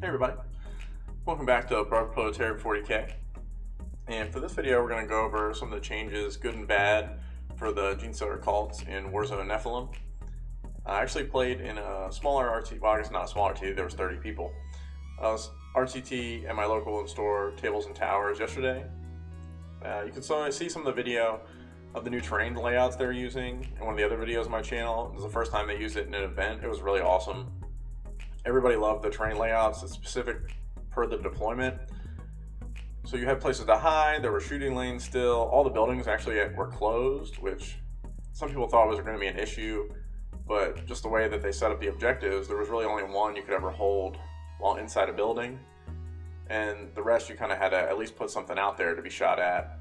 Hey everybody, welcome back to Proletariat 40K. And for this video, we're going to go over some of the changes, good and bad, for the Genestealer cults in Warzone Nephilim. I actually played in a smaller RT, well I guess not a small RT, there was 30 people. RTT at my local store, Tables and Towers, yesterday. You can see some of the video of the new terrain layouts they're using in one of the other videos on my channel. It was the first time they used it in an event. It was really awesome. Everybody loved the terrain layouts. It's specific per the deployment. So you had places to hide, there were shooting lanes still. All the buildings actually were closed, which some people thought was going to be an issue, but just the way that they set up the objectives, there was really only one you could ever hold while inside a building, and the rest you kind of had to at least put something out there to be shot at.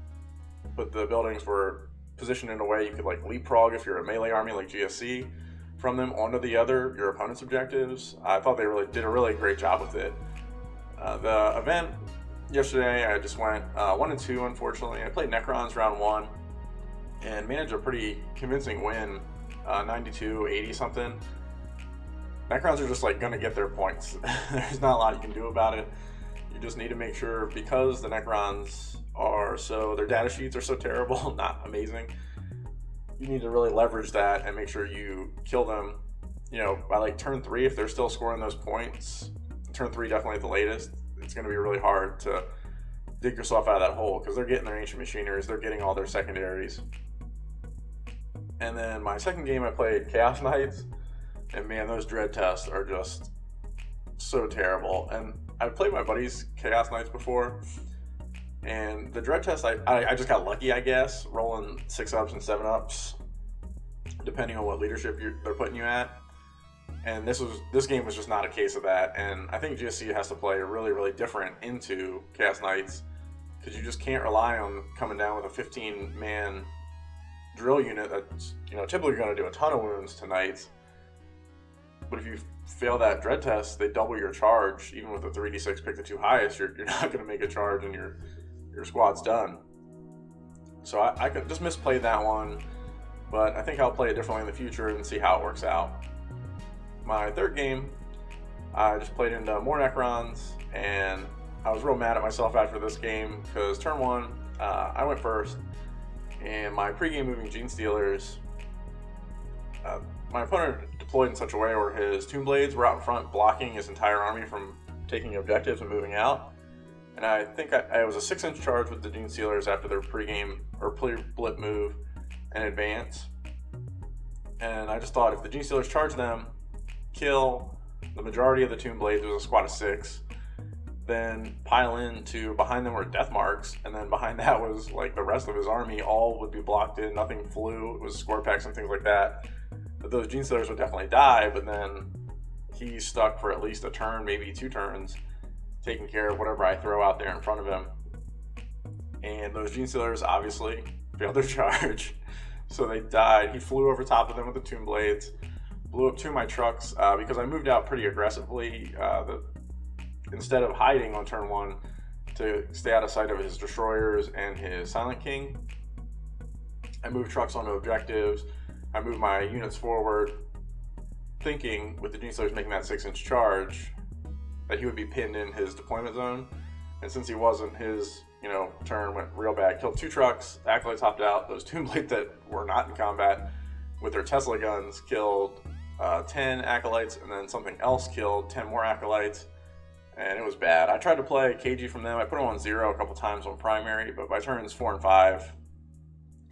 But the buildings were positioned in a way you could like leapfrog if you're a melee army like GSC from them onto your opponent's objectives. I thought they really did a really great job with it. The event yesterday, I just went 1 and 2, unfortunately. I played Necrons round 1 and managed a pretty convincing win, 92-80 something. Necrons are just like gonna get their points. There's not a lot you can do about it. You just need to make sure, because the Necrons their data sheets are so terrible, not amazing, you need to really leverage that and make sure you kill them, by like turn 3. If they're still scoring those points, turn 3 definitely at the latest, it's going to be really hard to dig yourself out of that hole, because they're getting their ancient machineries, they're getting all their secondaries. And then my second game, I played Chaos Knights, and man, those dread tests are just so terrible. And I've played my buddies Chaos Knights before, and the dread test, I just got lucky, I guess, rolling 6-ups and 7-ups, depending on what leadership they're putting you at. And this game was just not a case of that. And I think GSC has to play really, really different into Chaos Knights, because you just can't rely on coming down with a 15-man drill unit that's typically going to do a ton of wounds to Knights. But if you fail that dread test, they double your charge. Even with a 3d6 pick the 2 highest, you're not going to make a charge, and your squad's done. So I could just misplay that one, but I think I'll play it differently in the future and see how it works out. My third game, I just played into more Necrons, and I was real mad at myself after this game, because turn 1, I went first, and my pre-game moving Genestealers, my opponent deployed in such a way where his Tomb Blades were out in front blocking his entire army from taking objectives and moving out. And I think I was a 6-inch charge with the Genestealers after their pre-game or blip move and advance. And I just thought, if the Genestealers charge them, kill the majority of the Tomb Blades, there was a squad of 6, then pile into behind them were death marks, and then behind that was like the rest of his army, all would be blocked in, nothing flew, it was score packs and things like that. But those Genestealers would definitely die, but then he's stuck for at least a turn, maybe 2 turns, taking care of whatever I throw out there in front of him. And those Genestealers obviously failed their charge, so they died. He flew over top of them with the Tomb Blades, blew up 2 of my trucks, because I moved out pretty aggressively. Instead of hiding on turn 1 to stay out of sight of his destroyers and his Silent King, I moved trucks onto objectives. I moved my units forward, thinking with the Genestealers making that 6-inch charge that he would be pinned in his deployment zone. And since he wasn't, his turn went real bad. Killed 2 trucks, the Acolytes hopped out. Those Tomb Blades that were not in combat with their Tesla guns killed 10 Acolytes, and then something else killed 10 more Acolytes, and it was bad. I tried to play KG from them. I put him on 0 a couple times on primary, but by turns 4 and 5,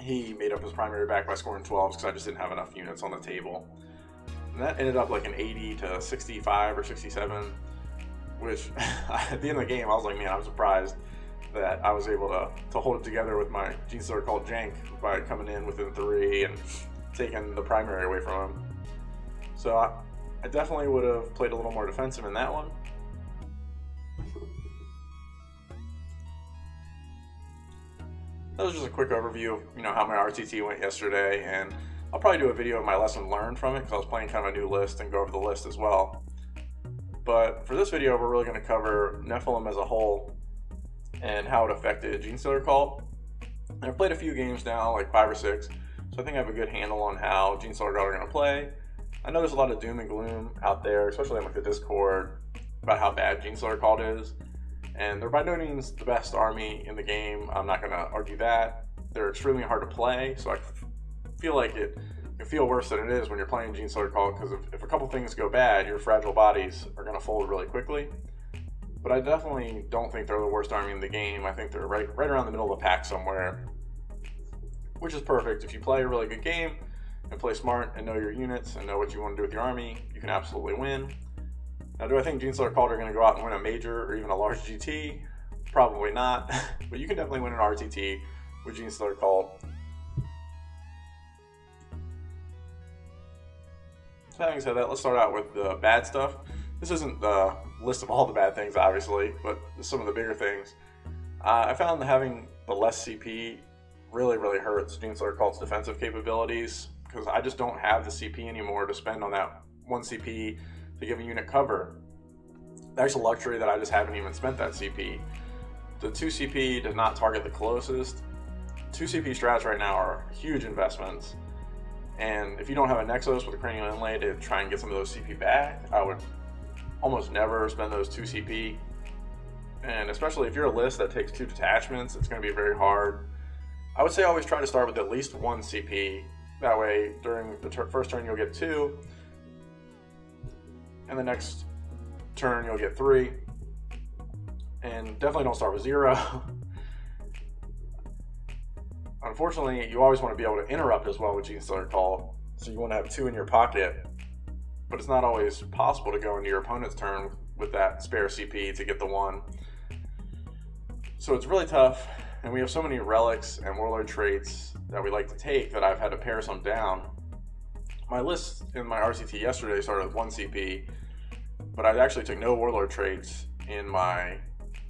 he made up his primary back by scoring 12s, because I just didn't have enough units on the table. And that ended up like an 80 to 65 or 67, which at the end of the game, I was like, man, I'm surprised that I was able to hold it together with my Genestealer called Jank by coming in within 3 and taking the primary away from him. So I definitely would have played a little more defensive in that one. That was just a quick overview of how my RTT went yesterday, and I'll probably do a video of my lesson learned from it, because I was playing kind of a new list, and go over the list as well. But for this video, we're really going to cover Nephilim as a whole and how it affected Genestealer cult. And I've played a few games now, like 5 or 6, so I think I have a good handle on how Genestealer are going to play. I know there's a lot of doom and gloom out there, especially on like the Discord, about how bad Genestealer Cult is, and they're by no means the best army in the game. I'm not going to argue that. They're extremely hard to play, so I feel like it can feel worse than it is when you're playing Genestealer Cult, because if a couple things go bad, your fragile bodies are going to fold really quickly. But I definitely don't think they're the worst army in the game. I think they're right around the middle of the pack somewhere, which is perfect. If you play a really good game and play smart and know your units and know what you want to do with your army, you can absolutely win. Now, do I think Genestealer Cult are going to go out and win a major or even a large GT? Probably not, but you can definitely win an RTT with Genestealer Cult. So having said that, let's start out with the bad stuff. This isn't the list of all the bad things, obviously, but some of the bigger things. I found that having the less CP really hurts Genestealer Cult's defensive capabilities, because I just don't have the CP anymore to spend on that 1 CP to give a unit cover. That's a luxury that I just haven't even spent that CP. The 2 CP does not target the closest. 2 CP strats right now are huge investments, and if you don't have a Nexus with a cranial inlay to try and get some of those CP back, I would almost never spend those 2 CP. And especially if you're a list that takes 2 detachments, it's going to be very hard. I would say always try to start with at least 1 CP. That way, during the first turn, you'll get 2, and the next turn, you'll get 3. And definitely don't start with 0. Unfortunately, you always want to be able to interrupt as well with Genestealer Cult, so you want to have 2 in your pocket. But it's not always possible to go into your opponent's turn with that spare CP to get the 1. So it's really tough, and we have so many relics and warlord traits that we like to take that I've had to pare some down. My list in my RCT yesterday started with 1 CP, but I actually took no warlord traits in my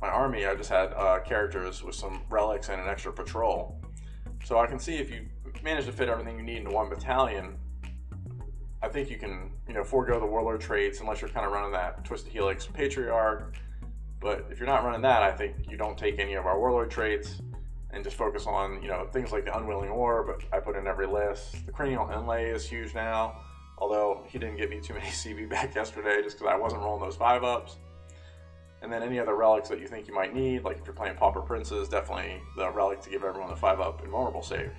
army. I just had characters with some relics and an extra patrol. So I can see if you manage to fit everything you need into 1 battalion, I think you can, forego the warlord traits unless you're kind of running that Twisted Helix Patriarch. But if you're not running that, I think you don't take any of our warlord traits and just focus on, things like the Unwilling Orb I put in every list. The Cranial Inlay is huge now, although he didn't get me too many CB back yesterday just because I wasn't rolling those 5-ups. And then any other relics that you think you might need, like if you're playing Pauper Princes, definitely the relic to give everyone the 5-up invulnerable save.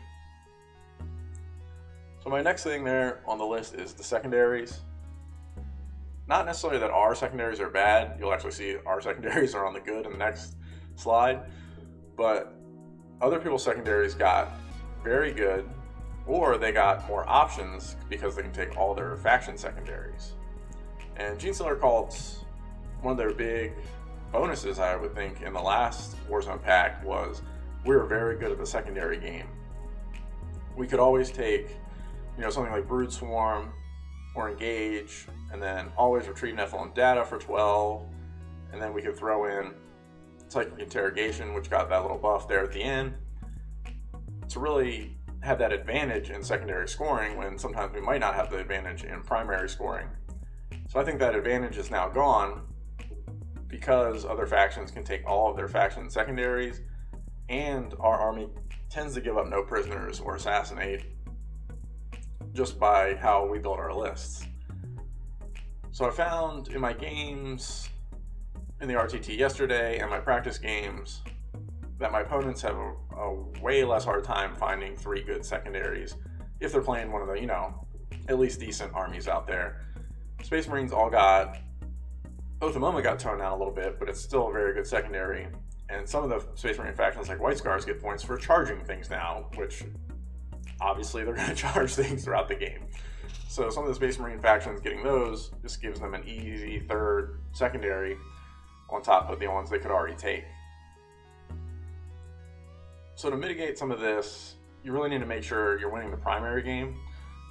So my next thing there on the list is the secondaries. Not necessarily that our secondaries are bad. You'll actually see our secondaries are on the good in the next slide. But other people's secondaries got very good, or they got more options because they can take all their faction secondaries. And Genestealer Cult's one of their big bonuses, I would think, in the last Warzone pack was we were very good at the secondary game. We could always take something like Brood Swarm or Engage, and then always retrieve Nephilim data for 12, and then we could throw in Psychic Interrogation, which got that little buff there at the end, to really have that advantage in secondary scoring when sometimes we might not have the advantage in primary scoring. So I think that advantage is now gone because other factions can take all of their faction secondaries, and our army tends to give up no prisoners or assassinate just by how we build our lists. So I found in my games in the RTT yesterday and my practice games that my opponents have a way less hard time finding 3 good secondaries if they're playing one of the, at least decent armies out there. Space Marines all got, Othmoma got toned down a little bit, but it's still a very good secondary. And some of the Space Marine factions like White Scars get points for charging things now, which obviously they're going to charge things throughout the game. So some of the Space Marine factions getting those just gives them an easy 3rd secondary on top of the ones they could already take. So to mitigate some of this, you really need to make sure you're winning the primary game.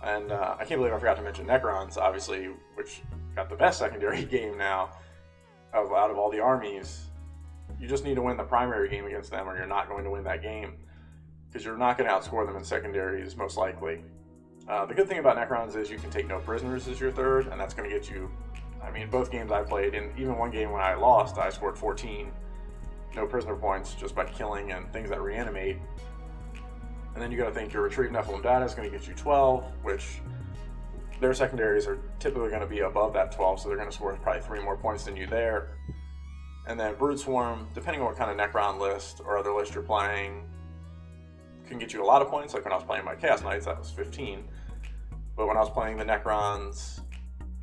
And I can't believe I forgot to mention Necrons, obviously, which got the best secondary game now out of all the armies. You just need to win the primary game against them, or you're not going to win that game, because you're not going to outscore them in secondaries, most likely. The good thing about Necrons is you can take no prisoners as your 3rd, and that's going to get you, both games I played, and even one game when I lost, I scored 14 no prisoner points just by killing and things that reanimate. And then you got to think your retrieve Nephilim data is going to get you 12, which their secondaries are typically going to be above that 12, so they're going to score probably 3 more points than you there. And then Brood Swarm, depending on what kind of Necron list or other list you're playing, can get you a lot of points. Like when I was playing my Chaos Knights, that was 15. But when I was playing the Necrons,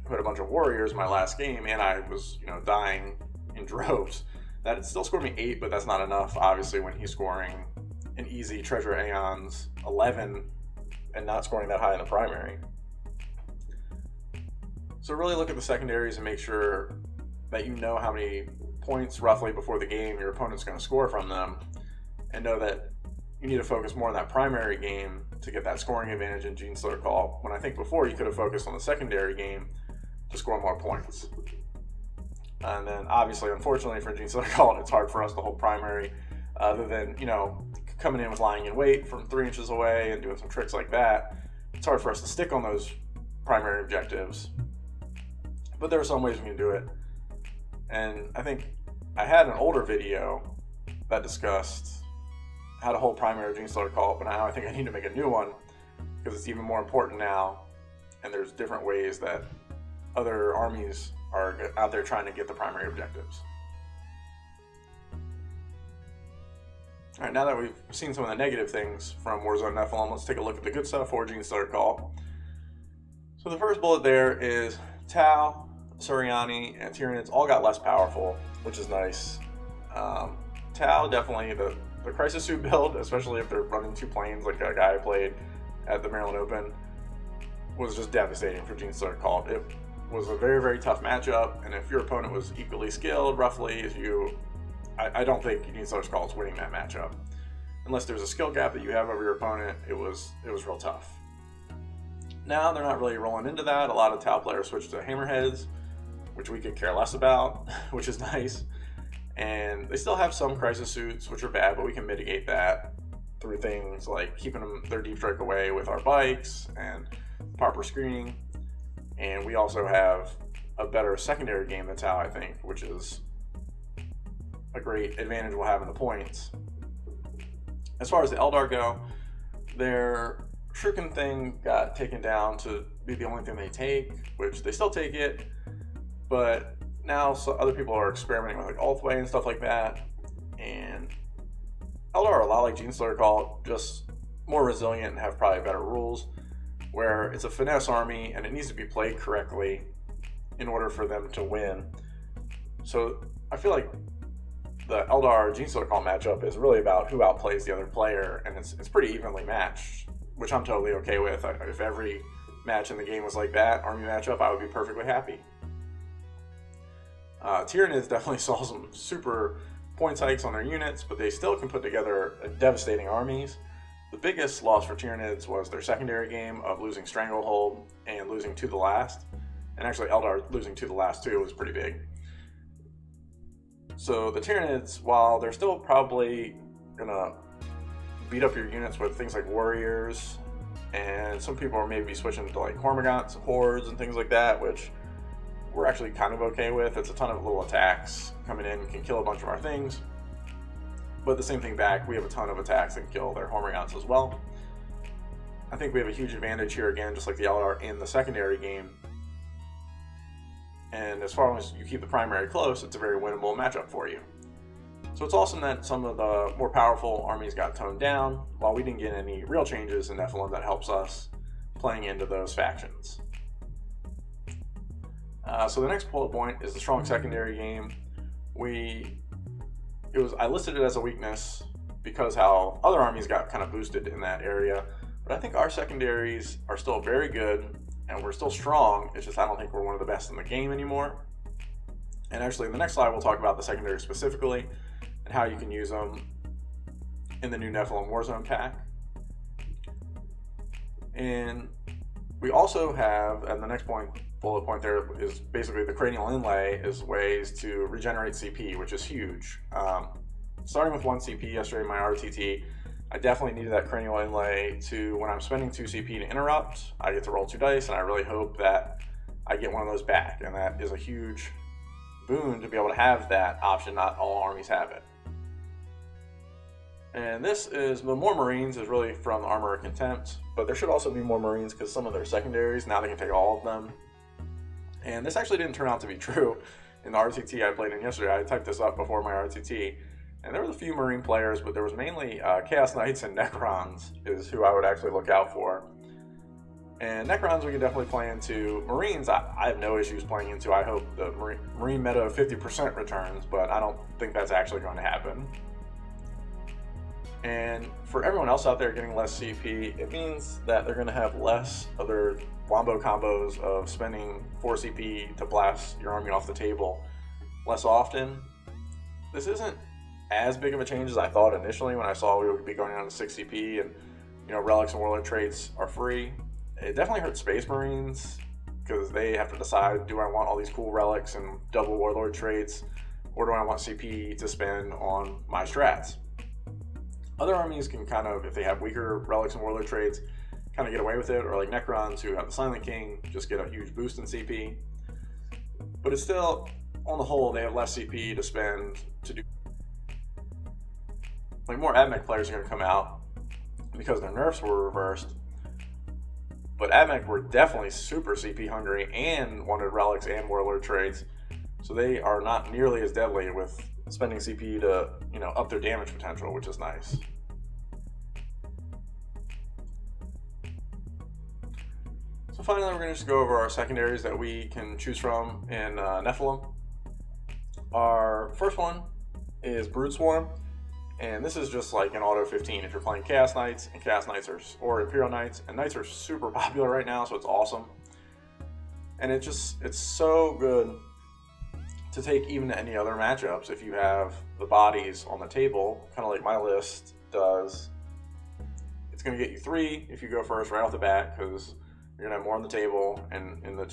who had a bunch of warriors in my last game, and I was, dying in droves, that still scored me 8, but that's not enough, obviously, when he's scoring an easy Treasure Aeons 11 and not scoring that high in the primary. So really look at the secondaries and make sure that you know how many points roughly before the game your opponent's going to score from them, and know that you need to focus more on that primary game to get that scoring advantage in Genestealer Call, when I think before you could have focused on the secondary game to score more points. And then obviously, unfortunately for Genestealer Call, it's hard for us to hold primary, other than, coming in with lying in wait from 3 inches away and doing some tricks like that. It's hard for us to stick on those primary objectives. But there are some ways we can do it. And I think I had an older video that discussed how to hold primary Genestealer Call, but now I think I need to make a new one because it's even more important now, and there's different ways that other armies are out there trying to get the primary objectives. Alright, now that we've seen some of the negative things from Warzone Nephilim, let's take a look at the good stuff for Genestealer Call. So the first bullet there is Tau, Suriani, and Tyranids all got less powerful, which is nice. Tau, definitely the Crisis Suit build, especially if they're running 2 planes like a guy I played at the Maryland Open, was just devastating for Genestealer Call. It was a very, very tough matchup, and if your opponent was equally skilled, roughly, as you, I don't think Genestealer Call is winning that matchup. Unless there's a skill gap that you have over your opponent, it was real tough. Now they're not really rolling into that. A lot of Tau players switched to Hammerheads, which we could care less about, which is nice. And they still have some Crisis Suits, which are bad, but we can mitigate that through things like keeping their Deep Strike away with our bikes and proper screening. And we also have a better secondary game than Tau, I think, which is a great advantage we'll have in the points. As far as the Eldar go, their Shuriken thing got taken down to be the only thing they take, which they still take it, but now other people are experimenting with like Ulthway and stuff like that, and Eldar are a lot like Genestealer Call, just more resilient and have probably better rules, where it's a finesse army and it needs to be played correctly in order for them to win. So I feel like the Eldar Genestealer Call matchup is really about who outplays the other player, and it's pretty evenly matched, which I'm totally okay with. If every match in the game was like that, army matchup, I would be perfectly happy. Tyranids definitely saw some super points hikes on their units, but they still can put together devastating armies. The biggest loss for Tyranids was their secondary game of losing Stranglehold and losing To the Last. And actually Eldar losing To the Last too was pretty big. So the Tyranids, while they're still probably going to beat up your units with things like Warriors, and some people are maybe switching to like Hormagaunts, Hordes, and things like that, which we're actually kind of okay with. It's a ton of little attacks coming in, can kill a bunch of our things. But the same thing back, we have a ton of attacks that can kill their Hormagaunts as well. I think we have a huge advantage here again, just like the Eldar in the secondary game. And as far as you keep the primary close, it's a very winnable matchup for you. So it's awesome that some of the more powerful armies got toned down, while we didn't get any real changes in Nephilim that helps us playing into those factions. So the next bullet point is the strong secondary game. I listed it as a weakness because how other armies got kind of boosted in that area, but I think our secondaries are still very good and we're still strong. It's just I don't think we're one of the best in the game anymore. And actually in the next slide we'll talk about the secondaries specifically and how you can use them in the new Nephilim Warzone pack. And we also have, and the next bullet point there is basically the cranial inlay is ways to regenerate CP, which is huge. Starting with 1 CP yesterday in my RTT, I definitely needed that cranial inlay to, when I'm spending 2 CP to interrupt, I get to roll 2 dice, and I really hope that I get one of those back, and that is a huge boon to be able to have that option. Not all armies have it. And this is, the more Marines is really from the Armor of Contempt, but there should also be more Marines because some of their secondaries, now they can take all of them. And this actually didn't turn out to be true in the RTT I played in yesterday. I typed this up before my RTT, and there was a few Marine players, but there was mainly Chaos Knights and Necrons is who I would actually look out for. And Necrons we can definitely play into. Marines I have no issues playing into. I hope the Marine meta of 50% returns, but I don't think that's actually going to happen. And for everyone else out there getting less CP, it means that they're going to have less of their wombo combos of spending 4 CP to blast your army off the table less often. This isn't as big of a change as I thought initially when I saw we would be going down to 6 CP and, you know, relics and warlord traits are free. It definitely hurts Space Marines because they have to decide, do I want all these cool relics and double warlord traits, or do I want CP to spend on my strats? Other armies can kind of, if they have weaker relics and warlord traits, kind of get away with it, or like Necrons who have the Silent King just get a huge boost in CP. But it's still, on the whole, they have less CP to spend to do. Like more AdMech players are going to come out because their nerfs were reversed. But AdMech were definitely super CP hungry and wanted relics and warlord traits, so they are not nearly as deadly with spending CP to, you know, up their damage potential, which is nice. So finally, we're going to just go over our secondaries that we can choose from in Nephilim. Our first one is Brood Swarm, and this is just like an auto 15 if you're playing Chaos Knights, and Chaos Knights or Imperial Knights, and Knights are super popular right now, so it's awesome. And it's so good to take even to any other matchups if you have the bodies on the table, kind of like my list does. It's going to get you 3 if you go first right off the bat, because you're going to have more on the table and in the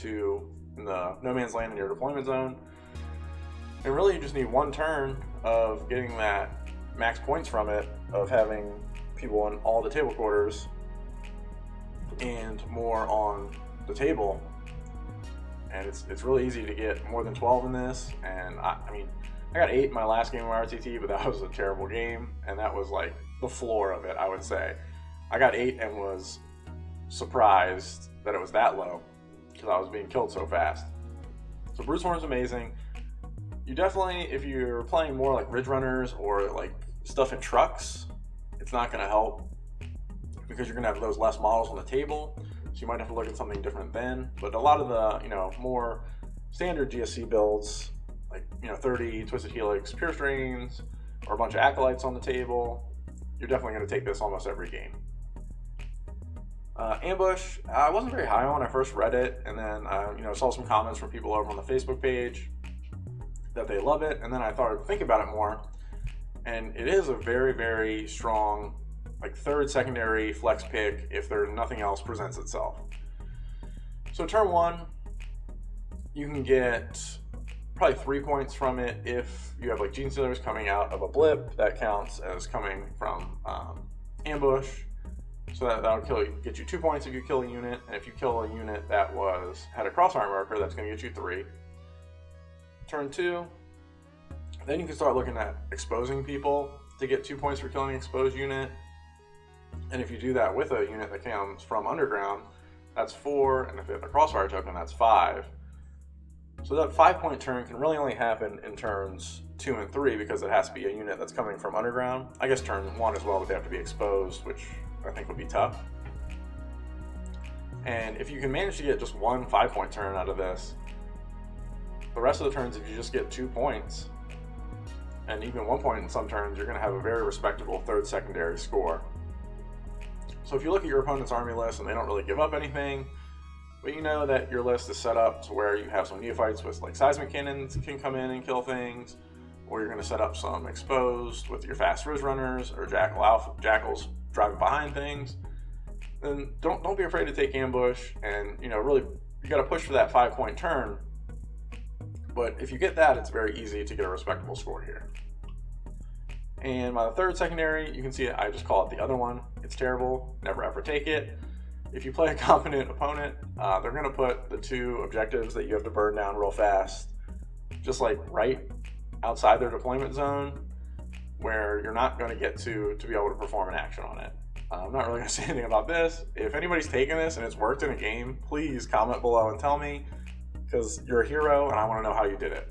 no man's land in your deployment zone. And really you just need 1 turn of getting that max points from it, of having people in all the table quarters and more on the table. And it's really easy to get more than 12 in this, and I mean, I got 8 in my last game of RTT, but that was a terrible game, and that was like the floor of it, I would say. I got 8 and was surprised that it was that low, because I was being killed so fast. So Brood Swarm is amazing. You definitely, if you're playing more like Ridge Runners or like stuff in trucks, it's not going to help, because you're going to have those less models on the table. So you might have to look at something different then. But a lot of the, you know, more standard GSC builds, like, you know, 30 Twisted Helix Pure Strains or a bunch of Acolytes on the table, you're definitely going to take this almost every game. Ambush, I wasn't very high on when I first read it, and then you know, saw some comments from people over on the Facebook page that they love it, and then I thought I'd think about it more, and it is a very, very strong, like, 3rd secondary flex pick if nothing else presents itself. So turn 1, you can get probably 3 points from it if you have like Genestealers coming out of a blip. That counts as coming from ambush. So that'll get you 2 points if you kill a unit, and if you kill a unit that had a crossfire marker, that's going to get you 3. Turn 2, then you can start looking at exposing people to get 2 points for killing an exposed unit. And if you do that with a unit that comes from underground, that's 4, and if they have a crossfire token, that's 5. So that 5-point turn can really only happen in turns 2 and 3, because it has to be a unit that's coming from underground. I guess turn 1 as well, but they have to be exposed, which I think would be tough. And if you can manage to get just 1 5-point turn out of this, the rest of the turns, if you just get 2 points, and even 1 point in some turns, you're going to have a very respectable 3rd secondary score. So if you look at your opponent's army list and they don't really give up anything, but you know that your list is set up to where you have some neophytes with like seismic cannons can come in and kill things, or you're going to set up some exposed with your fast Ridge Runners or Jackals driving behind things, then don't be afraid to take ambush, and you know, really you got to push for that 5-point turn. But if you get that, it's very easy to get a respectable score here. And my 3rd secondary, you can see it, I just call it the other one. It's terrible, never ever take it. If you play a competent opponent, they're going to put the 2 objectives that you have to burn down real fast, just like right outside their deployment zone, where you're not going to get to be able to perform an action on it. I'm not really going to say anything about this. If anybody's taken this and it's worked in a game, please comment below and tell me, because you're a hero and I want to know how you did it.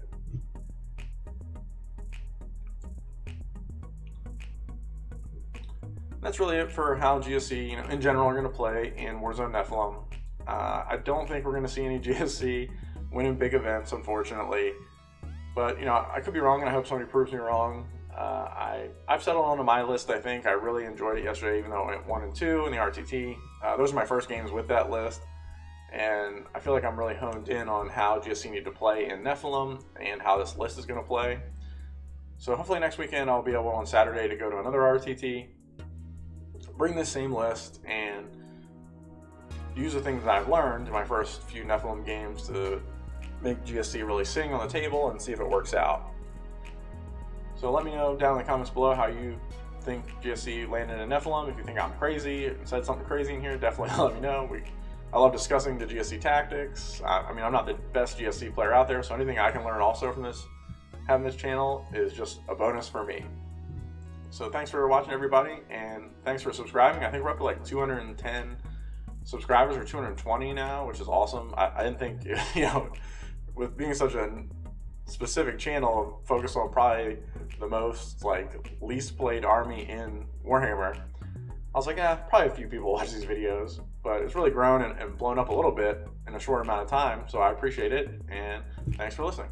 That's really it for how GSC, in general, are going to play in Warzone Nephilim. I don't think we're going to see any GSC winning big events, unfortunately. But, I could be wrong, and I hope somebody proves me wrong. I've settled onto my list, I think. I really enjoyed it yesterday, even though it went 1 and 2 in the RTT. Those are my first games with that list. And I feel like I'm really honed in on how GSC need to play in Nephilim and how this list is going to play. So hopefully next weekend I'll be able on Saturday to go to another RTT, bring this same list, and use the things that I've learned in my first few Nephilim games to make GSC really sing on the table and see if it works out. So let me know down in the comments below how you think GSC landed in Nephilim. If you think I'm crazy and said something crazy in here, definitely let me know. I love discussing the GSC tactics. I'm not the best GSC player out there, so anything I can learn also from having this channel is just a bonus for me. So thanks for watching, everybody, and thanks for subscribing. I think we're up to like 210 subscribers, or 220 now, which is awesome. I didn't think, with being such a specific channel focused on probably the most least played army in Warhammer, I was like, probably a few people watch these videos, but it's really grown and blown up a little bit in a short amount of time, so I appreciate it, and thanks for listening.